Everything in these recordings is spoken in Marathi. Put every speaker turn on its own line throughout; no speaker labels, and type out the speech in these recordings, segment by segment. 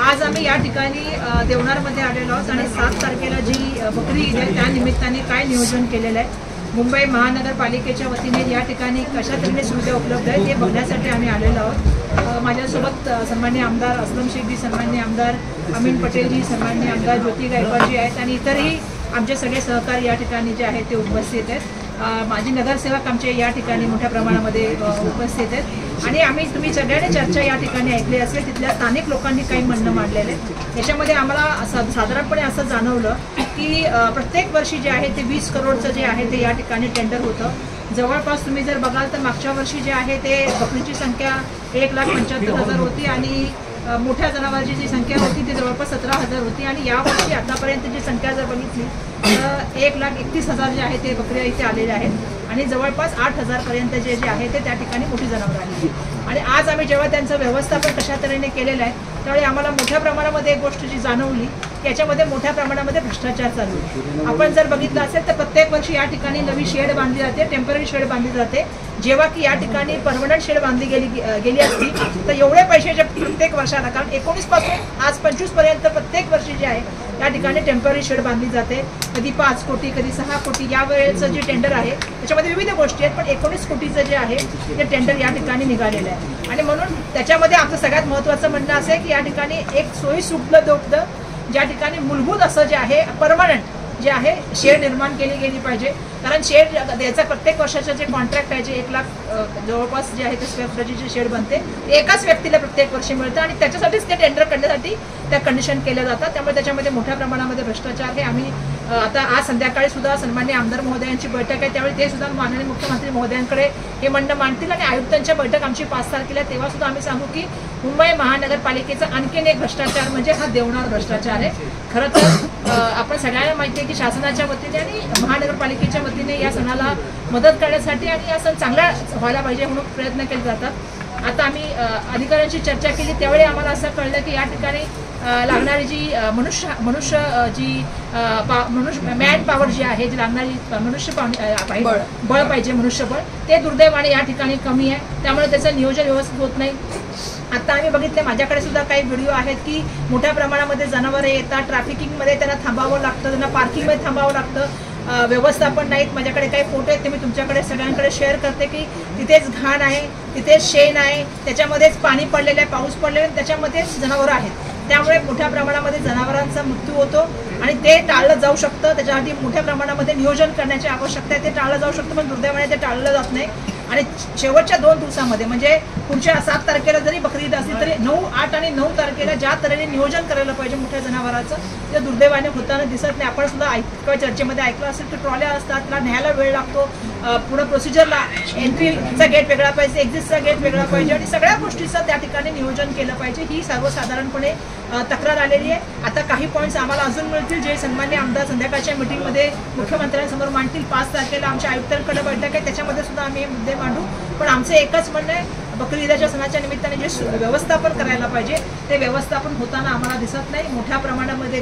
आज आम्ही या ठिकाणी देवनारमध्ये आलेलो आहोत आणि 7 तारखेला जी बकरी ईद आहे त्या निमित्ताने काय नियोजन केलेलं आहे, मुंबई महानगरपालिकेच्या वतीने या ठिकाणी कशा तऱ्हेने सुविधा उपलब्ध आहेत हे बघण्यासाठी आम्ही आलेलो आहोत। माझ्यासोबत सन्माननीय आमदार असलम शेखजी, सन्माननीय आमदार अमीन पटेलजी, सन्माननीय आमदार ज्योती गायकवाडजी आहेत आणि इतरही आमचे सगळे सहकारी या ठिकाणी जे आहेत ते उपस्थित आहेत। माजी नगरसेवक आमचे या ठिकाणी मोठ्या प्रमाणामध्ये उपस्थित आहेत आणि आम्ही तुम्ही सगळ्यांनी चर्चा या ठिकाणी ऐकली असेल, तिथल्या स्थानिक लोकांनी काही म्हणणं मांडलेलं आहे। याच्यामध्ये आम्हाला साधारणपणे असं जाणवलं की प्रत्येक वर्षी जे आहे ते 20 करोडचं जे आहे ते या ठिकाणी टेंडर होतं। जवळपास तुम्ही जर बघाल तर मागच्या वर्षी जे आहे ते बकरीची संख्या 1,75,000 होती आणि मोठ्या जनावरांची जी संख्या होती ती जवळपास 17,000 होती आणि यावर्षी आतापर्यंतची संख्या जर बघितली तर 1,31,000 जे आहे ते बकऱ्या इथे आलेले आहेत आणि जवळपास 8,000 पर्यंत जे आहे ते त्या ठिकाणी मोठी जनावरं आली। आणि आज आम्ही जेव्हा त्यांचं व्यवस्थापन कशा तऱ्हेने केलेलं आहे त्यावेळी आम्हाला मोठ्या प्रमाणामध्ये एक गोष्ट जी जाणवली की याच्यामध्ये मोठ्या प्रमाणामध्ये भ्रष्टाचार चालू आहे। आपण जर बघितलं असेल तर प्रत्येक वर्षी या ठिकाणी नवी शेड बांधली जाते, टेम्पररी शेड बांधली जाते, जेव्हा की या ठिकाणी परमनंट शेड बांधली गेली असती तर एवढे पैसे जे प्रत्येक वर्षाला, कारण 19 पासून आज 25 पर्यंत प्रत्येक वर्षी जे आहे या ठिकाणी टेम्पररी शेड बांधली जाते, कधी 5 कोटी कधी 6 कोटी। या वेळेचं जे टेंडर आहे त्याच्यामध्ये विविध गोष्टी आहेत, पण 19 कोटीचं जे आहे ते टेंडर या ठिकाणी निघालेलं आहे आणि म्हणून त्याच्यामध्ये आमचं सगळ्यात महत्त्वाचं म्हणणं असं आहे की या ठिकाणी एक सोयी उपलब्ध ज्या ठिकाणी मूलभूत असं जे आहे परमनंट जे आहे शेड निर्माण केली गेली पाहिजे। कारण शेड याचा प्रत्येक वर्षाचं जे कॉन्ट्रॅक्ट आहे जे 1 लाख जवळपास जे आहे ते स्क्वेअर फुटाची जे शेड बनते एकाच व्यक्तीला प्रत्येक वर्षी मिळतं आणि त्याच्यासाठीच ते टेंडर करण्यासाठी त्या कंडिशन केल्या जातात। त्यामुळे त्याच्यामध्ये मोठ्या प्रमाणामध्ये भ्रष्टाचार हे आम्ही आता आज संध्याकाळी सुद्धा सन्माननीय आमदार महोदयांची बैठक आहे त्यावेळी ते सुद्धा माननीय मुख्यमंत्री महोदयांकडे हे म्हणणं मांडतील आणि आयुक्तांच्या बैठक आमची 5 तारखेला तेव्हा सुद्धा आम्ही सांगू की मुंबई महानगरपालिकेचा आणखीन एक भ्रष्टाचार म्हणजे हा देवनार भ्रष्टाचार आहे। खरं तर आपण सगळ्यांना माहिती आहे की शासनाच्या वतीने आणि महानगरपालिकेच्या वतीने या सणाला मदत करण्यासाठी आणि या सण चांगला व्हायला पाहिजे म्हणून प्रयत्न केले जातात। आता आम्ही अधिकाऱ्यांची चर्चा केली त्यावेळी आम्हाला असं कळलं की या ठिकाणी लागणारी जी मनुष्य मॅन पॉवर जी आहे, जी लागणारी बळ पाहिजे, मनुष्यबळ, ते दुर्दैवाने या ठिकाणी कमी आहे, त्यामुळे त्याचं नियोजन व्यवस्थित होत नाही। आता आम्ही बघितले, माझ्याकडे सुद्धा काही व्हिडिओ आहेत की मोठ्या प्रमाणामध्ये जनावरे येतात, ट्रॅफिकिंगमध्ये त्यांना थांबावं लागतं, त्यांना पार्किंगमध्ये थांबावं लागतं, व्यवस्थापन नाहीत। माझ्याकडे काही फोटो आहेत ते मी तुमच्याकडे सगळ्यांकडे शेअर करते की तिथेच घाण आहे, तिथेच शेण आहे, त्याच्यामध्येच पाणी पडलेलं आहे, पाऊस पडलेला आहे, त्याच्यामध्येच जनावरं आहेत। त्यामुळे मोठ्या प्रमाणामध्ये जनावरांचा मृत्यू होतो आणि ते टाळलं जाऊ शकतं। त्याच्यासाठी मोठ्या प्रमाणामध्ये नियोजन करण्याची आवश्यकता आहे, ते टाळलं जाऊ शकतं, पण दुर्दैवाने ते टाळलं जात नाही। आणि शेवटच्या 2 दिवसामध्ये म्हणजे पुढच्या 7 तारखेला जरी बकरी ईद असली तरी 9, 8 आणि 9 तारखेला ज्या तऱ्हेने नियोजन करायला पाहिजे मोठ्या जनावरांचं ते दुर्दैवाने होताना दिसत नाही। आपण सुद्धा चर्चेमध्ये ऐकलं असेल की ट्रॉल्या असतात, त्याला न्यायला वेळ लागतो, पुढे प्रोसिजरला एंट्रीचा गेट वेगळा पाहिजे, एक्झिटचा गेट वेगळा पाहिजे आणि सगळ्या गोष्टीचं त्या ठिकाणी नियोजन केलं पाहिजे। ही सर्वसाधारणपणे तक्रार आलेली आहे। आता काही पॉईंट्स आम्हाला अजून मिळतील जे सन्माननीय आमदार संध्याकाळच्या मीटिंगमध्ये मुख्यमंत्र्यांसमोर मांडतील। 5 तारखेला आमच्या आयुक्तांकडे बैठक आहे, त्याच्यामध्ये सुद्धा आम्ही हे मुद्दे मांडू। पण आमचं एकच म्हणणं आहे, बकरी ईदच्या सणाच्या निमित्ताने जे व्यवस्थापन करायला पाहिजे ते व्यवस्थापन होताना आम्हाला दिसत नाही। मोठ्या प्रमाणामध्ये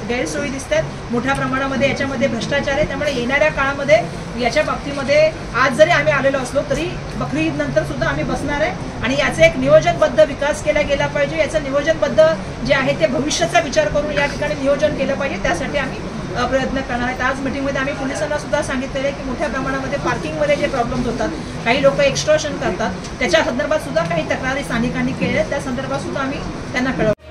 गैरसोयी दिसतात, मोठ्या प्रमाणामध्ये याच्यामध्ये भ्रष्टाचार आहे। त्यामुळे येणाऱ्या काळामध्ये याच्या बाबतीमध्ये आज जरी आम्ही आलेलो असलो तरी बकरी ईद नंतर सुद्धा आम्ही बसणार आहे आणि याचा एक नियोजनबद्ध विकास केला गेला पाहिजे। याचं नियोजनबद्ध जे आहे ते भविष्याचा विचार करून या ठिकाणी नियोजन केलं पाहिजे, त्यासाठी आम्ही प्रयत्न करणार आहेत। आज मीटिंगमध्ये आम्ही पोलिसांना सुद्धा सांगितलेलं आहे की मोठ्या प्रमाणामध्ये पार्किंगमध्ये जे प्रॉब्लेम्स होतात, काही लोक एक्स्टॉर्शन करतात, त्याच्या संदर्भात सुद्धा काही तक्रारी स्थानिकांनी केल्या आहेत, त्या संदर्भात सुद्धा आम्ही त्यांना कळवलं।